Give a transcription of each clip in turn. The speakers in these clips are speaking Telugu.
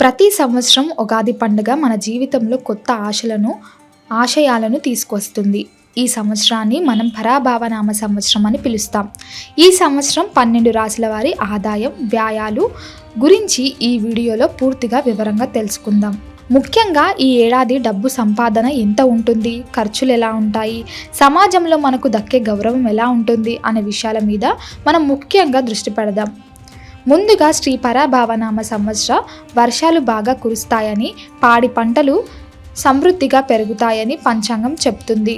ప్రతి సంవత్సరం ఉగాది పండుగ మన జీవితంలో కొత్త ఆశయాలను తీసుకొస్తుంది. ఈ సంవత్సరాన్ని మనం పరాభవనామ సంవత్సరం అని పిలుస్తాం. ఈ సంవత్సరం 12 రాశుల వారి ఆదాయం, వ్యయాలు గురించి ఈ వీడియోలో పూర్తిగా వివరంగా తెలుసుకుందాం. ముఖ్యంగా ఈ ఏడాది డబ్బు సంపాదన ఎంత ఉంటుంది, ఖర్చులు ఎలా ఉంటాయి, సమాజంలో మనకు దక్కే గౌరవం ఎలా ఉంటుంది అనే విషయాల మీద మనం ముఖ్యంగా దృష్టి పెడదాం. ముందుగా శ్రీ పరాభవనామ సంవత్సర వర్షాలు బాగా కురుస్తాయని, పాడి పంటలు సమృద్ధిగా పెరుగుతాయని పంచాంగం చెప్తుంది.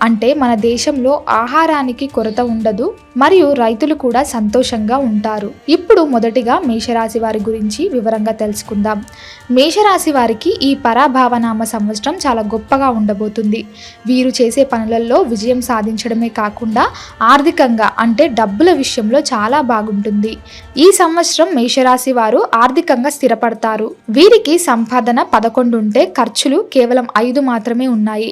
అంటే మన దేశంలో ఆహారానికి కొరత ఉండదు మరియు రైతులు కూడా సంతోషంగా ఉంటారు. ఇప్పుడు మొదటిగా మేషరాశి వారి గురించి వివరంగా తెలుసుకుందాం. మేషరాశి వారికి ఈ పరాభవనామ సంవత్సరం చాలా గొప్పగా ఉండబోతుంది. వీరు చేసే పనులలో విజయం సాధించడమే కాకుండా ఆర్థికంగా అంటే డబ్బుల విషయంలో చాలా బాగుంటుంది. ఈ సంవత్సరం మేషరాశి వారు ఆర్థికంగా స్థిరపడతారు. వీరికి సంపాదన 11 ఉంటే ఖర్చులు కేవలం 5 మాత్రమే ఉన్నాయి.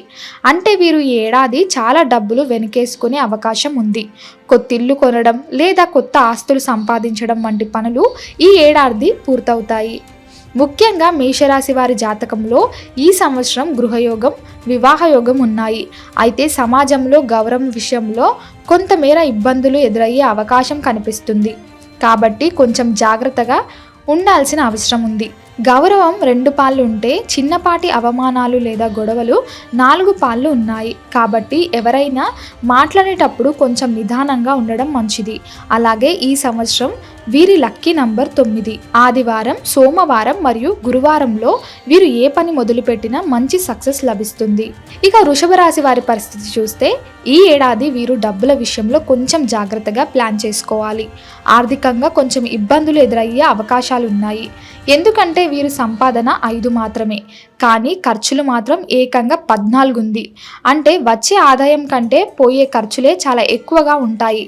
అంటే వీరు ఈ ఏడాది చాలా డబ్బులు వెనకేసుకునే అవకాశం ఉంది. కొత్త ఇల్లు కొనడం లేదా కొత్త ఆస్తులు సంపాదించడం వంటి పనులు ఈ ఏడాది పూర్తవుతాయి. ముఖ్యంగా మేషరాశి వారి జాతకంలో ఈ సంవత్సరం గృహయోగం, వివాహయోగం ఉన్నాయి. అయితే సమాజంలో గౌరవం విషయంలో కొంతమేర ఇబ్బందులు ఎదురయ్యే అవకాశం కనిపిస్తుంది. కాబట్టి కొంచెం జాగ్రత్తగా ఉండాల్సిన అవసరం ఉంది. గౌరవం 2 పాళ్ళు ఉంటే చిన్నపాటి అవమానాలు లేదా గొడవలు 4 పాళ్ళు ఉన్నాయి. కాబట్టి ఎవరైనా మాట్లాడేటప్పుడు కొంచెం నిదానంగా ఉండడం మంచిది. అలాగే ఈ సంవత్సరం వీరి లక్కీ నంబర్ 9. ఆదివారం, సోమవారం మరియు గురువారంలో వీరు ఏ పని మొదలుపెట్టినా మంచి సక్సెస్ లభిస్తుంది. ఇక వృషభ రాశి వారి పరిస్థితి చూస్తే ఈ ఏడాది వీరు డబ్బుల విషయంలో కొంచెం జాగ్రత్తగా ప్లాన్ చేసుకోవాలి. ఆర్థికంగా కొంచెం ఇబ్బందులు ఎదురయ్యే అవకాశాలు ఉన్నాయి. ఎందుకంటే వీరు సంపాదన 5 మాత్రమే, కానీ ఖర్చులు మాత్రం ఏకంగా 14 ఉంది. అంటే వచ్చే ఆదాయం కంటే పోయే ఖర్చులే చాలా ఎక్కువగా ఉంటాయి.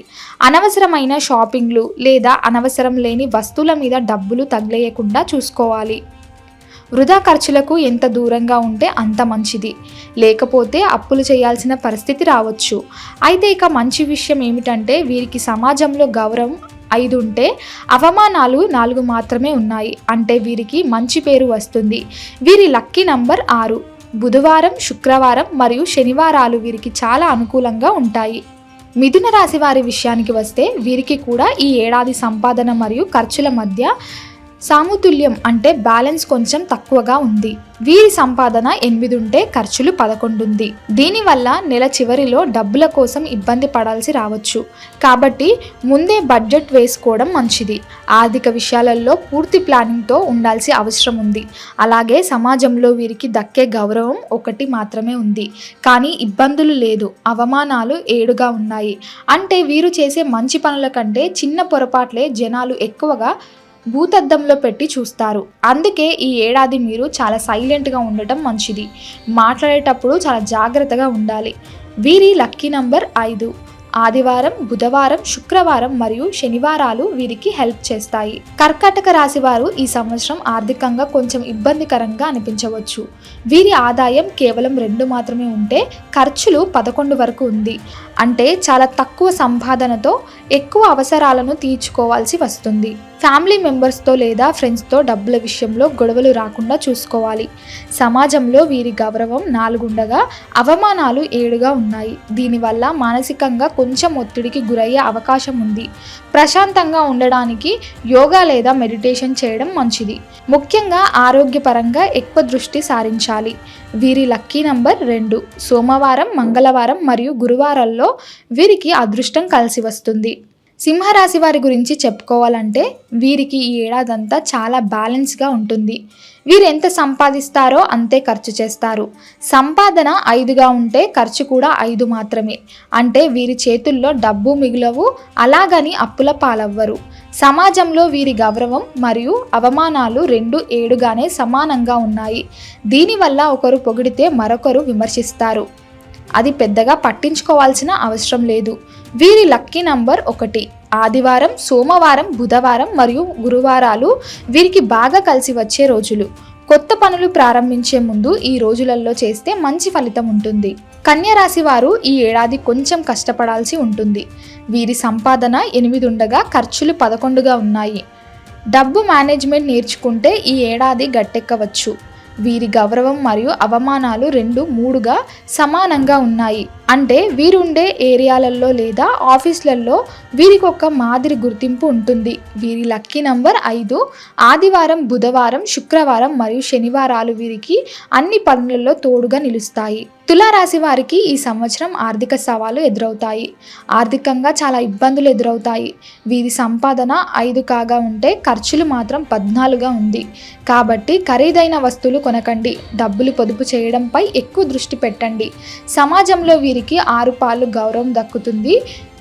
అనవసరమైన షాపింగ్లు లేదా అవసరం లేని వస్తువుల మీద డబ్బులు తగిలేయకుండా చూసుకోవాలి. వృధా ఖర్చులకు ఎంత దూరంగా ఉంటే అంత మంచిది. లేకపోతే అప్పులు చేయాల్సిన పరిస్థితి రావచ్చు. అయితే ఇక మంచి విషయం ఏమిటంటే వీరికి సమాజంలో గౌరవం 5 ఉంటే అవమానాలు 4 మాత్రమే ఉన్నాయి. అంటే వీరికి మంచి పేరు వస్తుంది. వీరి లక్కీ నంబర్ 6. బుధవారం, శుక్రవారం మరియు శనివారాలు వీరికి చాలా అనుకూలంగా ఉంటాయి. మిథున రాశి వారి విషయానికి వస్తే వీరికి కూడా ఈ ఏడాది సంపాదన మరియు ఖర్చుల మధ్య సమతుల్యం అంటే బ్యాలెన్స్ కొంచెం తక్కువగా ఉంది. వీరి సంపాదన 8 ఉంటే ఖర్చులు 11 ఉంది. దీనివల్ల నెల చివరిలో డబ్బుల కోసం ఇబ్బంది పడాల్సి రావచ్చు. కాబట్టి ముందే బడ్జెట్ వేసుకోవడం మంచిది. ఆర్థిక విషయాలలో పూర్తి ప్లానింగ్తో ఉండాల్సి అవసరం ఉంది. అలాగే సమాజంలో వీరికి దక్కే గౌరవం 1 మాత్రమే ఉంది, కానీ ఇబ్బందులు లేదు. అవమానాలు 7గా ఉన్నాయి. అంటే వీరు చేసే మంచి పనుల కంటే చిన్న పొరపాట్లే జనాలు ఎక్కువగా భూతద్దంలో పెట్టి చూస్తారు. అందుకే ఈ ఏడాది మీరు చాలా సైలెంట్గా ఉండటం మంచిది. మాట్లాడేటప్పుడు చాలా జాగ్రత్తగా ఉండాలి. వీరి లక్కీ నంబర్ 5. ఆదివారం, బుధవారం, శుక్రవారం మరియు శనివారాలు వీరికి హెల్ప్ చేస్తాయి. కర్కాటక రాశి వారు ఈ సంవత్సరం ఆర్థికంగా కొంచెం ఇబ్బందికరంగా అనిపించవచ్చు. వీరి ఆదాయం కేవలం 2 మాత్రమే ఉంటే ఖర్చులు 11 వరకు ఉంది. అంటే చాలా తక్కువ సంపాదనతో ఎక్కువ అవసరాలను తీర్చుకోవాల్సి వస్తుంది. ఫ్యామిలీ మెంబర్స్తో లేదా ఫ్రెండ్స్తో డబ్బుల విషయంలో గొడవలు రాకుండా చూసుకోవాలి. సమాజంలో వీరి గౌరవం 4 ఉండగా అవమానాలు 7గా ఉన్నాయి. దీనివల్ల మానసికంగా కొంచెం ఒత్తిడికి గురయ్యే అవకాశం ఉంది. ప్రశాంతంగా ఉండడానికి యోగా లేదా మెడిటేషన్ చేయడం మంచిది. ముఖ్యంగా ఆరోగ్యపరంగా ఎక్కువ దృష్టి సారించాలి. వీరి లక్కీ నంబర్ 2. సోమవారం, మంగళవారం మరియు గురువారాల్లో వీరికి అదృష్టం కలిసి వస్తుంది. సింహరాశి వారి గురించి చెప్పుకోవాలంటే వీరికి ఈ ఏడాదంతా చాలా బ్యాలెన్స్గా ఉంటుంది. వీరు ఎంత సంపాదిస్తారో అంతే ఖర్చు చేస్తారు. సంపాదన 5గా ఉంటే ఖర్చు కూడా 5 మాత్రమే. అంటే వీరి చేతుల్లో డబ్బు మిగులవు, అలాగని అప్పుల పాలవ్వరు. సమాజంలో వీరి గౌరవం మరియు అవమానాలు 2 7గానే సమానంగా ఉన్నాయి. దీనివల్ల ఒకరు పొగిడితే మరొకరు విమర్శిస్తారు. అది పెద్దగా పట్టించుకోవాల్సిన అవసరం లేదు. వీరి లక్కీ నంబర్ 1. ఆదివారం, సోమవారం, బుధవారం మరియు గురువారాలు వీరికి బాగా కలిసి వచ్చే రోజులు. కొత్త పనులు ప్రారంభించే ముందు ఈ రోజులలో చేస్తే మంచి ఫలితం ఉంటుంది. కన్య రాశి వారు ఈ ఏడాది కొంచెం కష్టపడాల్సి ఉంటుంది. వీరి సంపాదన 8 ఉండగా ఖర్చులు 11గా ఉన్నాయి. డబ్బు మేనేజ్మెంట్ నేర్చుకుంటే ఈ ఏడాది గట్టెక్కవచ్చు. వీరి గౌరవం మరియు అవమానాలు 2-3గా సమానంగా ఉన్నాయి. అంటే వీరుండే ఏరియాలలో లేదా ఆఫీసులలో వీరికి ఒక మాదిరి గుర్తింపు ఉంటుంది. వీరి లక్కీ నంబర్ 5. ఆదివారం, బుధవారం, శుక్రవారం మరియు శనివారాలు వీరికి అన్ని పనులలో తోడుగా నిలుస్తాయి. తులారాశి వారికి ఈ సంవత్సరం ఆర్థిక సవాలు ఎదురవుతాయి. ఆర్థికంగా చాలా ఇబ్బందులు ఎదురవుతాయి. వీరి సంపాదన 5 కాగా ఉంటే ఖర్చులు మాత్రం 14గా ఉంది. కాబట్టి ఖరీదైన వస్తువులు కొనకండి. డబ్బులు పొదుపు చేయడంపై ఎక్కువ దృష్టి పెట్టండి. సమాజంలో వీరికి 6 పాళ్ళు గౌరవం దక్కుతుంది.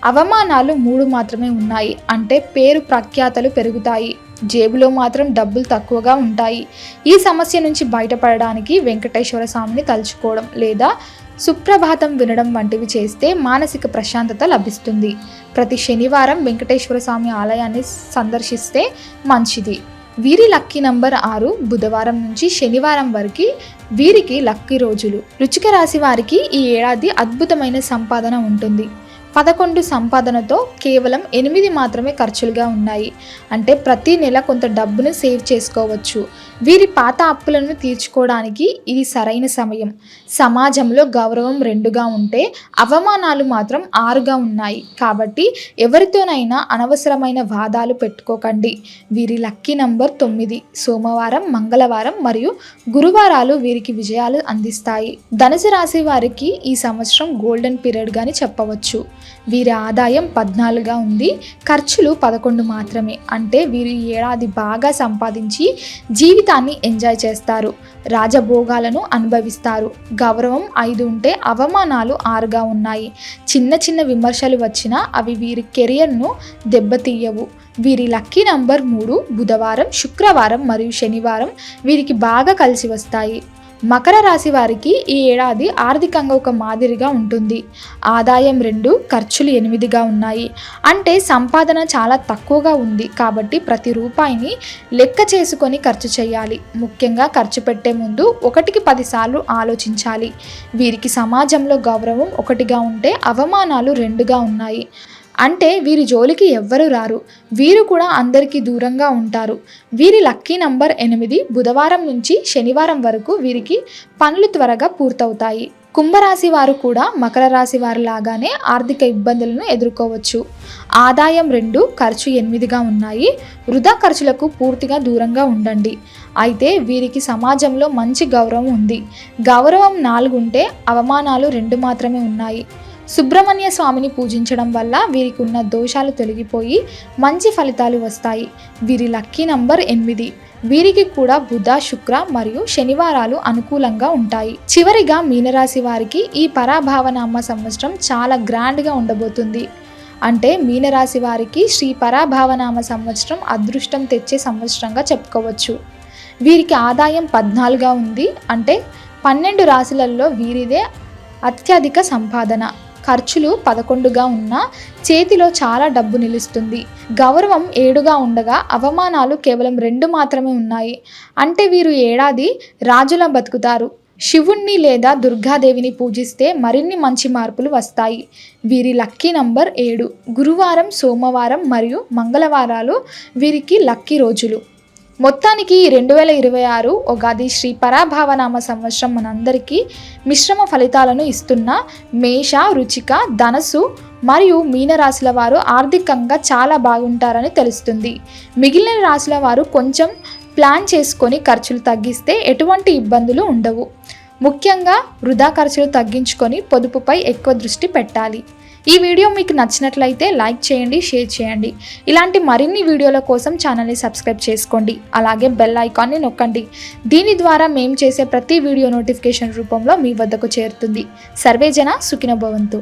అవమానాలు 3 మాత్రమే ఉన్నాయి. అంటే పేరు ప్రఖ్యాతలు పెరుగుతాయి. జేబులో మాత్రం డబ్బులు తక్కువగా ఉంటాయి. ఈ సమస్య నుంచి బయటపడడానికి వెంకటేశ్వర స్వామిని తలుచుకోవడం లేదా సుప్రభాతం వినడం వంటివి చేస్తే మానసిక ప్రశాంతత లభిస్తుంది. ప్రతి శనివారం వెంకటేశ్వర స్వామి ఆలయాన్ని సందర్శిస్తే మంచిది. వీరి లక్కీ నంబర్ 6. బుధవారం నుంచి శనివారం వరకు వీరికి లక్కీ రోజులు. వృశ్చిక రాశి వారికి ఈ ఏడాది అద్భుతమైన సంపాదన ఉంటుంది. 11 సంపాదనతో కేవలం 8 మాత్రమే ఖర్చులుగా ఉన్నాయి. అంటే ప్రతి నెల కొంత డబ్బును సేవ్ చేసుకోవచ్చు. వీరి పాత అప్పులను తీర్చుకోవడానికి ఇది సరైన సమయం. సమాజంలో గౌరవం 2గా ఉంటే అవమానాలు మాత్రం 6గా ఉన్నాయి. కాబట్టి ఎవరితోనైనా అనవసరమైన వాదాలు పెట్టుకోకండి. వీరి లక్కీ నంబర్ 9. సోమవారం, మంగళవారం మరియు గురువారాలు వీరికి విజయాలు అందిస్తాయి. ధనుసు రాశి వారికి ఈ సంవత్సరం గోల్డెన్ పీరియడ్ గాని చెప్పవచ్చు. వీరి ఆదాయం 14గా ఉంది. ఖర్చులు 11 మాత్రమే. అంటే వీరు ఈ ఏడాది బాగా సంపాదించి జీవితాన్ని ఎంజాయ్ చేస్తారు. రాజభోగాలను అనుభవిస్తారు. గౌరవం 5 ఉంటే అవమానాలు 6గా ఉన్నాయి. చిన్న చిన్న విమర్శలు వచ్చినా అవి వీరి కెరియర్ను దెబ్బతీయవు. వీరి లక్కీ నంబర్ 3. బుధవారం, శుక్రవారం మరియు శనివారం వీరికి బాగా కలిసి వస్తాయి. మకర రాశి వారికి ఈ ఏడాది ఆర్థికంగా ఒక మాదిరిగా ఉంటుంది. ఆదాయం 2, ఖర్చులు 8గా ఉన్నాయి. అంటే సంపాదన చాలా తక్కువగా ఉంది. కాబట్టి ప్రతి రూపాయిని లెక్క చేసుకొని ఖర్చు చేయాలి. ముఖ్యంగా ఖర్చు పెట్టే ముందు 1కి 10 సార్లు ఆలోచించాలి. వీరికి సమాజంలో గౌరవం 1గా ఉంటే అవమానాలు 2గా ఉన్నాయి. అంటే వీరి జోలికి ఎవ్వరు రారు. వీరు కూడా అందరికీ దూరంగా ఉంటారు. వీరి లక్కీ నంబర్ 8. బుధవారం నుంచి శనివారం వరకు వీరికి పనులు త్వరగా పూర్తవుతాయి. కుంభరాశి వారు కూడా మకర రాశి వారి లాగానే ఆర్థిక ఇబ్బందులను ఎదుర్కోవచ్చు. ఆదాయం 2, ఖర్చు 8గా ఉన్నాయి. వృధా ఖర్చులకు పూర్తిగా దూరంగా ఉండండి. అయితే వీరికి సమాజంలో మంచి గౌరవం ఉంది. గౌరవం 4 ఉంటే అవమానాలు 2 మాత్రమే ఉన్నాయి. సుబ్రహ్మణ్య స్వామిని పూజించడం వల్ల వీరికి ఉన్న దోషాలు తొలగిపోయి మంచి ఫలితాలు వస్తాయి. వీరి లక్కీ నంబర్ 8. వీరికి కూడా బుధ, శుక్ర మరియు శనివారాలు అనుకూలంగా ఉంటాయి. చివరిగా మీనరాశి వారికి ఈ పరాభావనామ సంవత్సరం చాలా గ్రాండ్గా ఉండబోతుంది. అంటే మీనరాశి వారికి శ్రీ పరాభావనామ సంవత్సరం అదృష్టం తెచ్చే సంవత్సరంగా చెప్పుకోవచ్చు. వీరికి ఆదాయం 14గా ఉంది. అంటే 12 రాశులలో వీరిదే అత్యధిక సంపాదన. ఖర్చులు 11గా ఉన్నా చేతిలో చాలా డబ్బు నిలుస్తుంది. గౌరవం 7గా ఉండగా అవమానాలు కేవలం 2 మాత్రమే ఉన్నాయి. అంటే వీరు ఏడాది రాజులా బతుకుతారు. శివుణ్ణి లేదా దుర్గాదేవిని పూజిస్తే మరిన్ని మంచి మార్పులు వస్తాయి. వీరి లక్కీ నంబర్ 7. గురువారం, సోమవారం మరియు మంగళవారాలు వీరికి లక్కీ రోజులు. మొత్తానికి 2026 ఉగాది శ్రీ పరాభావనామ సంవత్సరం మనందరికీ మిశ్రమ ఫలితాలను ఇస్తున్న మేష, వృశ్చిక, ధనస్సు మరియు మీనరాశుల వారు ఆర్థికంగా చాలా బాగుంటారని తెలుస్తుంది. మిగిలిన రాశుల వారు కొంచెం ప్లాన్ చేసుకొని ఖర్చులు తగ్గిస్తే ఎటువంటి ఇబ్బందులు ఉండవు. ముఖ్యంగా వృధా ఖర్చులు తగ్గించుకొని పొదుపుపై ఎక్కువ దృష్టి పెట్టాలి. ఈ వీడియో మీకు నచ్చినట్లయితే లైక్ చేయండి, షేర్ చేయండి. ఇలాంటి మరిన్ని వీడియోల కోసం ఛానల్ని సబ్స్క్రైబ్ చేసుకోండి. అలాగే బెల్ ఐకాన్ని నొక్కండి. దీని ద్వారా మేము చేసే ప్రతి వీడియో నోటిఫికేషన్ రూపంలో మీ వద్దకు చేరుతుంది. సర్వేజన సుఖినో భవంతు.